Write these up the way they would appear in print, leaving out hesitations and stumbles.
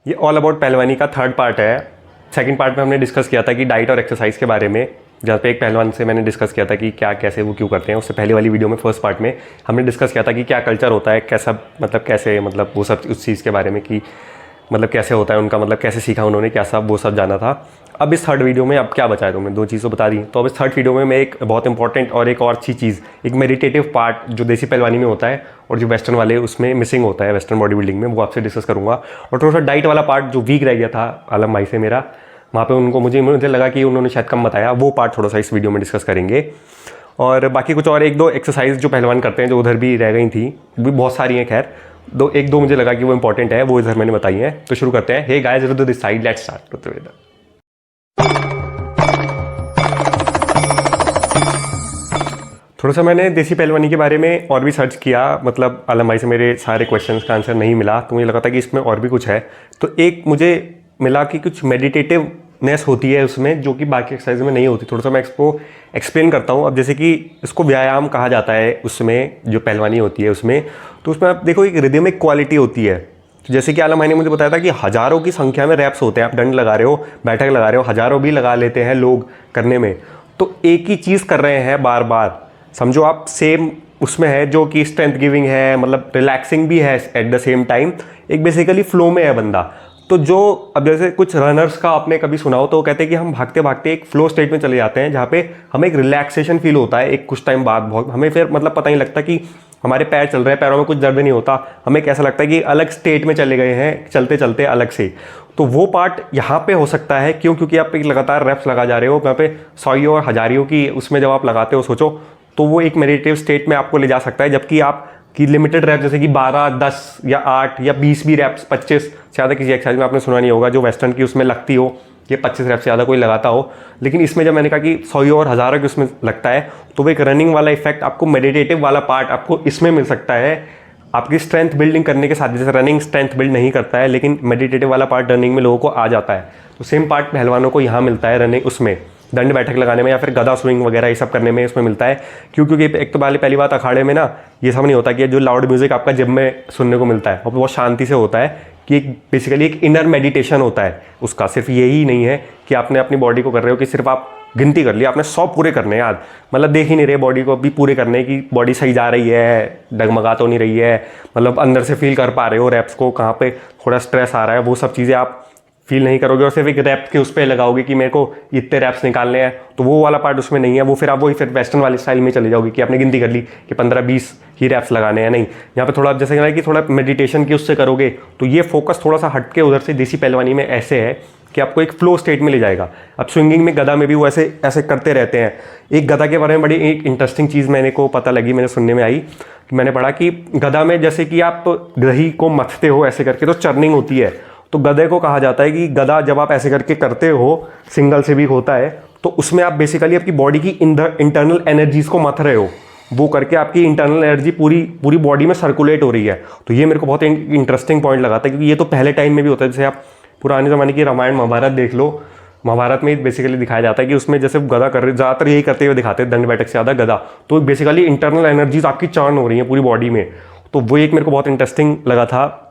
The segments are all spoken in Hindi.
ये ऑल अबाउट पहलवानी का थर्ड पार्ट है। सेकंड पार्ट में हमने डिस्कस किया था कि डाइट और एक्सरसाइज के बारे में, जहाँ पे एक पहलवान से मैंने डिस्कस किया था कि क्या कैसे वो क्यों करते हैं। उससे पहले वाली वीडियो में फर्स्ट पार्ट में हमने डिस्कस किया था कि क्या कल्चर होता है, कैसा मतलब कैसे मतलब वो सब उस चीज़ के बारे में कि मतलब कैसे होता है उनका, मतलब कैसे सीखा उन्होंने, क्या सब वो सब जाना था। अब इस थर्ड वीडियो में अब क्या बचा है, तुमने दो चीज़ तो बता दी। तो अब इस थर्ड वीडियो में मैं एक बहुत इंपॉर्टेंट और एक और अच्छी चीज़, एक मेडिटेटिव पार्ट जो देसी पहलवानी में होता है और जो वेस्टर्न वाले उसमें मिसिंग होता है, वेस्टर्न बॉडी बिल्डिंग में, वो आपसे डिस्कस करूँगा। और थोड़ा सा डाइट वाला पार्ट जो वीक रह गया था आलम भाई से मेरा, वहाँ पे उनको मुझे लगा कि उन्होंने शायद कम बताया, वो पार्ट थोड़ा सा इस वीडियो में डिस्कस करेंगे। और बाकी कुछ और एक दो एक्सरसाइज जो पहलवान करते हैं जो उधर भी रह गई थी, भी बहुत सारी हैं खैर, एक दो मुझे लगा कि वो इंपॉर्टेंट है, वो इधर मैंने बताई है। तो शुरू करते हैं। Hey guys, to this side, let's start together. थोड़ा सा मैंने देसी पहलवानी के बारे में और भी सर्च किया, मतलब आलम भाई से मेरे सारे क्वेश्चंस का आंसर नहीं मिला, तो मुझे लगा था कि इसमें और भी कुछ है। तो एक मुझे मिला कि कुछ मेडिटेटिवनेस होती है उसमें जो कि बाकी एक्सरसाइज में नहीं होती। थोड़ा सा मैं इसको एक्सप्लेन करता हूँ। अब जैसे कि इसको व्यायाम कहा जाता है उसमें, जो पहलवानी होती है उसमें, तो उसमें आप देखो एक रिदमिक क्वालिटी होती है। तो जैसे कि आलम भाई ने मुझे बताया था कि हज़ारों की संख्या में रैप्स होते हैं, आप दंड लगा रहे हो, बैठक लगा रहे हो, हज़ारों भी लगा लेते हैं लोग करने में। तो एक ही चीज़ कर रहे हैं बार बार, समझो आप, सेम उसमें है जो कि स्ट्रेंथ गिविंग है, मतलब रिलैक्सिंग भी है एट द सेम टाइम, एक बेसिकली फ्लो में है बंदा। तो जो अब जैसे कुछ रनर्स का आपने कभी सुना हो तो वो कहते हैं कि हम भागते भागते एक फ्लो स्टेट में चले जाते हैं जहाँ पे हमें एक रिलैक्सेशन फील होता है एक कुछ टाइम बाद। बहुत हमें फिर मतलब पता नहीं लगता कि हमारे पैर चल रहे हैं, पैरों में कुछ दर्द नहीं होता, हमें कैसा लगता है कि अलग स्टेट में चले गए हैं चलते चलते अलग से। तो वो पार्ट यहाँ पे हो सकता है, क्यों? क्योंकि आप एक लगातार रेप्स लगा जा रहे हो, यहाँ पे सौयों और हजारियों की उसमें जब आप लगाते हो सोचो, तो वो एक मेडिटेटिव स्टेट में आपको ले जा सकता है। जबकि आप की लिमिटेड रैप जैसे कि 12, 10 या 8 या 20 भी रैप्स, 25 से ज़्यादा किसी एक्सरसाइज में आपने सुना नहीं होगा जो वेस्टर्न की उसमें लगती हो, ये 25 रैप से ज़्यादा कोई लगाता हो। लेकिन इसमें जब मैंने कहा कि 100 और हज़ारों की उसमें लगता है, तो वो एक रनिंग वाला इफेक्ट आपको, मेडिटेटिव वाला पार्ट आपको इसमें मिल सकता है आपकी स्ट्रेंथ बिल्डिंग करने के साथ। जैसे रनिंग स्ट्रेंथ बिल्ड नहीं करता है, लेकिन मेडिटेटिव वाला पार्ट रनिंग में लोगों को आ जाता है। तो सेम पार्ट पहलवानों को यहाँ मिलता है रनिंग, उसमें दंड बैठक लगाने में या फिर गदा स्विंग वगैरह ये सब करने में इसमें मिलता है। क्यों? क्योंकि एक तो पहली बात, अखाड़े में ना ये सब नहीं होता कि जो लाउड म्यूजिक आपका जिम में सुनने को मिलता है, वो बहुत शांति से होता है कि एक बेसिकली एक इनर मेडिटेशन होता है उसका। सिर्फ यही नहीं है कि आपने अपनी बॉडी को कर रहे हो कि सिर्फ आप गिनती कर ली, आपने 100 पूरे करने हैं यार, मतलब देख ही नहीं रहे बॉडी को, भी पूरे करने की बॉडी सही जा रही है, डगमगा तो नहीं रही है, मतलब अंदर से फील कर पा रहे हो रैप्स को, कहाँ पे थोड़ा स्ट्रेस आ रहा है, वो सब चीज़ें आप फील नहीं करोगे और सिर्फ एक रैप के उस पर लगाओगे कि मेरे को इतने रैप्स निकालने हैं, तो वो वाला पार्ट उसमें नहीं है। वो फिर आप वही फिर वेस्टर्न वाली स्टाइल में चले जाओगे कि आपने गिनती कर ली कि 15-20 ही रैप्स लगाने हैं। नहीं, यहाँ पे थोड़ा जैसे कि थोड़ा मेडिटेशन की उससे करोगे तो ये फोकस थोड़ा सा हट के उधर से देसी पहलवानी में ऐसे है कि आपको एक फ्लो स्टेट में ले जाएगा। अब स्विंगिंग में, गदा में भी वो ऐसे ऐसे करते रहते हैं। एक गदा के बारे में बड़ी एक इंटरेस्टिंग चीज़ मैंने को पता लगी, मैंने सुनने में आई कि मैंने पढ़ा कि गदा में जैसे कि आप दही को मथते हो ऐसे करके तो चर्निंग होती है। तो गधे को कहा जाता है कि गदा जब आप ऐसे करके करते हो, सिंगल से भी होता है, तो उसमें आप बेसिकली आपकी बॉडी की इंटरनल एनर्जीज को मथ रहे हो, वो करके आपकी इंटरनल एनर्जी पूरी बॉडी में सर्कुलेट हो रही है। तो ये मेरे को बहुत इंटरेस्टिंग पॉइंट लगा था, क्योंकि ये तो पहले टाइम में भी होता है। जैसे आप पुराने ज़माने की रामायण महाभारत देख लो, महाभारत में बेसिकली दिखाया जाता है कि उसमें जैसे गदा कर रहे, ज़्यादातर यही करते हुए दिखाते हैं, दंड बैठक से ज़्यादा गदा। तो बेसिकली इंटरनल एनर्जीज आपकी चर्न हो रही है पूरी बॉडी में। तो वो एक मेरे को बहुत इंटरेस्टिंग लगा था।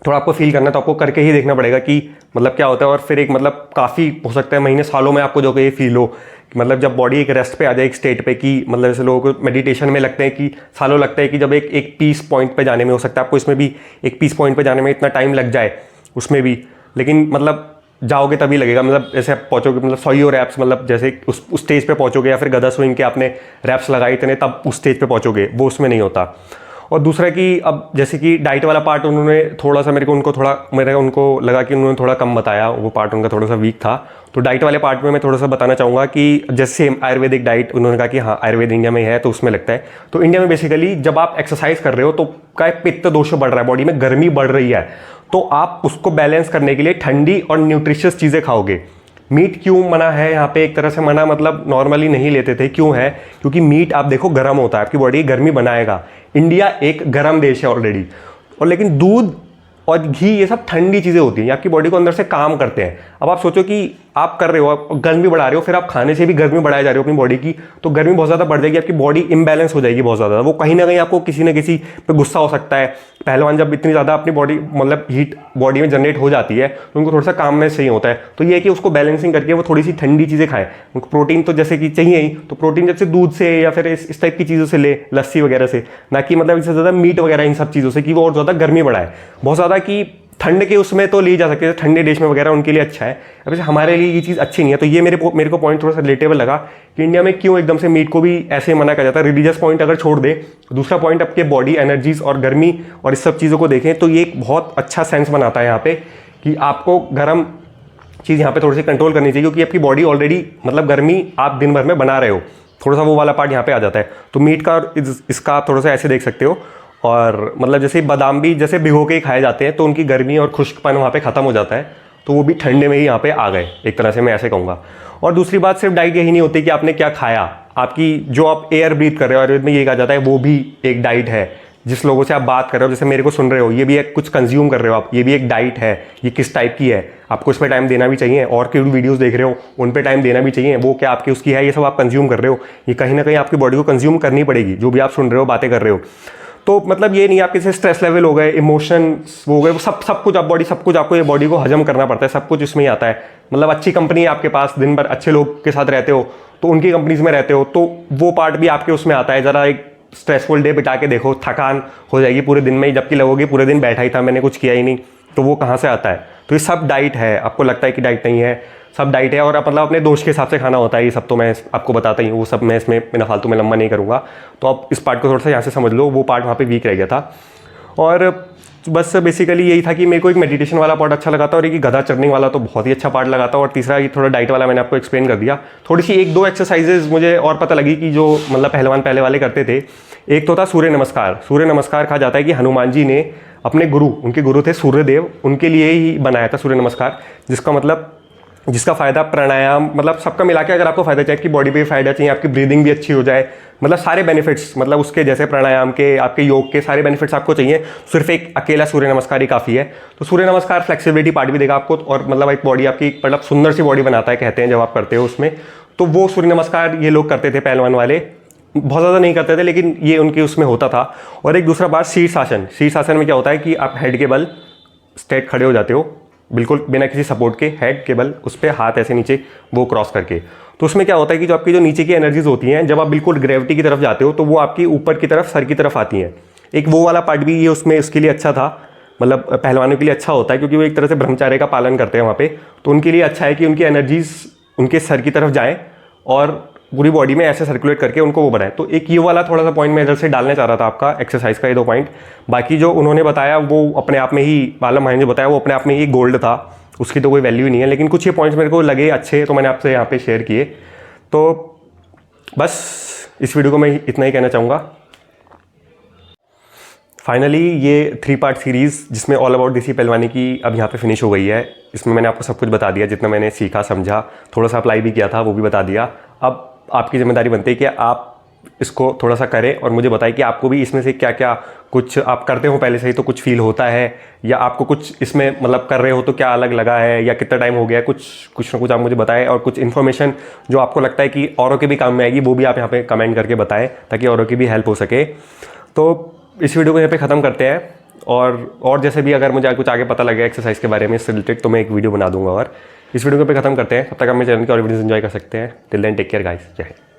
थोड़ा आपको फील करना तो आपको करके ही देखना पड़ेगा कि मतलब क्या होता है। और फिर एक मतलब काफ़ी हो सकता है महीने सालों में आपको जो ये फील हो कि मतलब जब बॉडी एक रेस्ट पे आ जाए एक स्टेट पे, कि मतलब जैसे लोगों को मेडिटेशन में लगते हैं कि सालों लगता है कि जब एक पीस पॉइंट पे जाने में, हो सकता है आपको इसमें भी एक पीस पॉइंट पे जाने में इतना टाइम लग जाए उसमें भी, लेकिन मतलब जाओगे तभी लगेगा। मतलब जैसे आप पहुँचोगे, मतलब 100 रैप्स, मतलब जैसे उस स्टेज पे पहुँचोगे, या फिर गदा स्विंग के आपने रैप्स लगाए इतने तब उस स्टेज पे पहुँचोगे, वो उसमें नहीं होता। और दूसरा कि अब जैसे कि डाइट वाला पार्ट उन्होंने थोड़ा सा मेरे को उनको लगा कि उन्होंने थोड़ा कम बताया, वो पार्ट उनका थोड़ा सा वीक था। तो डाइट वाले पार्ट में मैं थोड़ा सा बताना चाहूँगा कि जैसे आयुर्वेदिक डाइट उन्होंने कहा कि हाँ आयुर्वेद इंडिया में है तो उसमें लगता है। तो इंडिया में बेसिकली जब आप एक्सरसाइज कर रहे हो तो क्या पित्त दोष बढ़ रहा है, बॉडी में गर्मी बढ़ रही है, तो आप उसको बैलेंस करने के लिए ठंडी और न्यूट्रिशियस चीज़ें खाओगे। मीट क्यों मना है यहाँ पे? एक तरह से मना मतलब नॉर्मली नहीं लेते थे, क्यों है? क्योंकि मीट आप देखो गर्म होता है, आपकी बॉडी गर्मी बनाएगा। इंडिया एक गर्म देश है ऑलरेडी, और लेकिन दूध और घी ये सब ठंडी चीज़ें होती हैं, आपकी बॉडी को अंदर से काम करते हैं। अब आप सोचो कि आप कर रहे हो, आप गर्मी बढ़ा रहे हो, फिर आप खाने से भी गर्मी बढ़ाए जा रहे हो अपनी बॉडी की, तो गर्मी बहुत ज़्यादा बढ़ जाएगी, आपकी बॉडी इम्बैलेंस हो जाएगी बहुत ज़्यादा। वो कहीं ना कहीं आपको किसी न किसी पे गुस्सा हो सकता है। पहलवान जब इतनी ज़्यादा अपनी बॉडी मतलब हीट बॉडी में जनरेट हो जाती है तो उनको थोड़ा सा कामनेस चाहिए होता है। तो ये है कि उसको बैलेंसिंग करके वो थोड़ी सी ठंडी चीज़ें खाएं। उनको प्रोटीन तो जैसे कि चाहिए ही, तो प्रोटीन जैसे दूध से या फिर इस टाइप की चीज़ों से ले, लस्सी वगैरह से, ना कि मतलब इससे ज़्यादा मीट वगैरह इन सब चीज़ों से कि वो और ज़्यादा गर्मी बढ़ाए बहुत ज़्यादा। कि ठंड के उसमें तो ली जा सकती है, ठंडे देश में वगैरह उनके लिए अच्छा है, अब हमारे लिए ये चीज़ अच्छी नहीं है। तो ये मेरे को पॉइंट थोड़ा सा रिलेटेबल लगा कि इंडिया में क्यों एकदम से मीट को भी ऐसे मना कर जाता है। रिलीजियस पॉइंट अगर छोड़ दे, दूसरा पॉइंट आपके बॉडी एनर्जीज और गर्मी और इस सब चीज़ों को देखें तो ये एक बहुत अच्छा सेंस बनाता है यहाँ पे कि आपको गर्म चीज़ यहाँ पे थोड़ी सी कंट्रोल करनी चाहिए, क्योंकि आपकी बॉडी ऑलरेडी मतलब गर्मी आप दिन भर में बना रहे हो, थोड़ा सा वो वाला पार्ट यहाँ पे आ जाता है। तो मीट का इसका आप थोड़ा सा ऐसे देख सकते हो। और मतलब जैसे बादाम भी जैसे भिगो के ही खाए जाते हैं तो उनकी गर्मी और खुश्कपन वहाँ पे ख़त्म हो जाता है, तो वो भी ठंडे में ही यहाँ पे आ गए एक तरह से, मैं ऐसे कहूँगा। और दूसरी बात, सिर्फ डाइट यही नहीं होती कि आपने क्या खाया, आपकी जो आप एयर ब्रीथ कर रहे हो, आयुर्वेद में ये कहा जाता है, वो भी एक डाइट है। जिस लोगों से आप बात कर रहे हो, जैसे मेरे को सुन रहे हो, ये भी एक कुछ कंज्यूम कर रहे हो आप, ये भी एक डाइट है। ये किस टाइप की है, आपको इस पर टाइम देना भी चाहिए। और कोई वीडियोस देख रहे हो, उन पे टाइम देना भी चाहिए। वो क्या आपकी उसकी है, ये सब आप कंज्यूम कर रहे हो, ये कहीं ना कहीं आपकी बॉडी को कंज्यूम करनी पड़ेगी, जो भी आप सुन रहे हो, बातें कर रहे हो। तो मतलब ये नहीं आपके से स्ट्रेस लेवल हो गए, इमोशंस हो गए, वो सब कुछ आप बॉडी, सब कुछ आपको ये बॉडी को हजम करना पड़ता है, सब कुछ इसमें ही आता है। मतलब अच्छी कंपनी है आपके पास, दिन भर अच्छे लोग के साथ रहते हो, तो उनकी कंपनीज में रहते हो, तो वो पार्ट भी आपके उसमें आता है। ज़रा एक स्ट्रेसफुल डे बिता के देखो, थकान हो जाएगी पूरे दिन में ही, जबकि लगोगे पूरे दिन बैठा ही था, मैंने कुछ किया ही नहीं, तो वो कहाँ से आता है। तो ये सब डाइट है। आपको लगता है कि डाइट नहीं है, सब डाइट है। और मतलब अपने दोस्त के हिसाब से खाना होता है, ये सब तो मैं आपको बताता ही हूँ, वो सब मैं इसमें बिना फालतू में लंबा नहीं करूँगा। तो आप इस पार्ट को थोड़ा सा यहाँ से समझ लो, वो पार्ट वहाँ पे वीक रह गया था। और बस बेसिकली यही था कि मेरे को एक मेडिटेशन वाला पार्ट अच्छा लगा था, और एक गधा चढ़ने वाला तो बहुत ही अच्छा पार्ट लगा था। और तीसरा ये थोड़ा डाइट वाला मैंने आपको एक्सप्लेन कर दिया। थोड़ी सी एक दो एक्सरसाइजेज मुझे और पता लगी कि जो मतलब पहलवान पहले वाले करते थे। एक तो था सूर्य नमस्कार। सूर्य नमस्कार कहा जाता है कि हनुमान जी ने अपने गुरु, उनके गुरु थे सूर्यदेव, उनके लिए ही बनाया था सूर्य नमस्कार, जिसका फ़ायदा प्राणायाम, मतलब सबका मिला के अगर आपको फ़ायदा चाहिए, आपकी बॉडी पे फ़ायदा चाहिए, आपकी ब्रीदिंग भी अच्छी हो जाए, मतलब सारे बेनिफिट्स, मतलब उसके जैसे प्राणायाम के, आपके योग के सारे बेनिफिट्स आपको चाहिए, सिर्फ एक अकेला सूर्य नमस्कार ही काफ़ी है। तो सूर्य नमस्कार फ्लेक्सिबिलिटी पार्ट भी देगा आपको, और मतलब एक बॉडी आपकी मतलब सुंदर सी बॉडी बनाता है, कहते हैं जब आप करते हो उसमें। तो वो सूर्य नमस्कार ये लोग करते थे, पहलवान वाले बहुत ज़्यादा नहीं करते थे, लेकिन ये उनके उसमें होता था। और एक दूसरा बात, शीर्षासन। शीर्षासन में क्या होता है कि आप हेड के बल स्ट्रेट खड़े हो जाते हो, बिल्कुल बिना किसी सपोर्ट के, हेड के बल, उस पर हाथ ऐसे नीचे वो क्रॉस करके। तो उसमें क्या होता है कि जो आपकी जो नीचे की एनर्जीज होती हैं, जब आप बिल्कुल ग्रेविटी की तरफ जाते हो तो वो आपकी ऊपर की तरफ, सर की तरफ आती हैं। एक वो वाला पार्ट भी ये उसमें उसके लिए अच्छा था, मतलब पहलवानों के लिए अच्छा होता है, क्योंकि वो एक तरह से ब्रह्मचर्य का पालन करते हैं वहाँ पे। तो उनके लिए अच्छा है कि उनकी एनर्जीज उनके सर की तरफ जाएँ और पूरी बॉडी में ऐसे सर्कुलेट करके उनको वो बनाए। तो एक ये वाला थोड़ा सा पॉइंट मैं इधर से डालना चाह रहा था आपका एक्सरसाइज का, ये दो पॉइंट। बाकी जो उन्होंने बताया वो अपने आप में ही, आलम भाई ने जो बताया वो अपने आप में ही गोल्ड था, उसकी तो कोई वैल्यू ही नहीं है। लेकिन कुछ ये पॉइंट्स मेरे को लगे अच्छे, तो मैंने आपसे यहाँ पे शेयर किए। तो बस इस वीडियो को मैं इतना ही कहना चाहूँगा। फाइनली ये 3 पार्ट सीरीज़ जिसमें ऑल अबाउट देसी पहलवानी की अब यहाँ पे फिनिश हो गई है। इसमें मैंने आपको सब कुछ बता दिया, जितना मैंने सीखा समझा, थोड़ा सा अप्लाई भी किया था वो भी बता दिया। अब आपकी जिम्मेदारी बनती है कि आप इसको थोड़ा सा करें और मुझे बताएं कि आपको भी इसमें से क्या क्या कुछ आप करते हो पहले से ही तो कुछ फील होता है, या आपको कुछ इसमें मतलब कर रहे हो तो क्या अलग लगा है, या कितना टाइम हो गया, कुछ ना कुछ आप मुझे बताएं। और कुछ इन्फॉर्मेशन जो आपको लगता है कि औरों के भी काम में आएगी, वो भी आप यहाँ पे कमेंट करके बताएं, ताकि औरों की भी हेल्प हो सके। तो इस वीडियो को यहाँ पे ख़त्म करते हैं। और जैसे भी अगर मुझे कुछ आगे पता लगे एक्सरसाइज के बारे में इससे रिलेटेड, तो मैं एक वीडियो बना दूंगा। और इस वीडियो को पे ख़त्म करते हैं, तब तक आप मेरे चैनल की और वीडियोस एंजॉय कर सकते हैं। Till then take care guys, जय हिंद।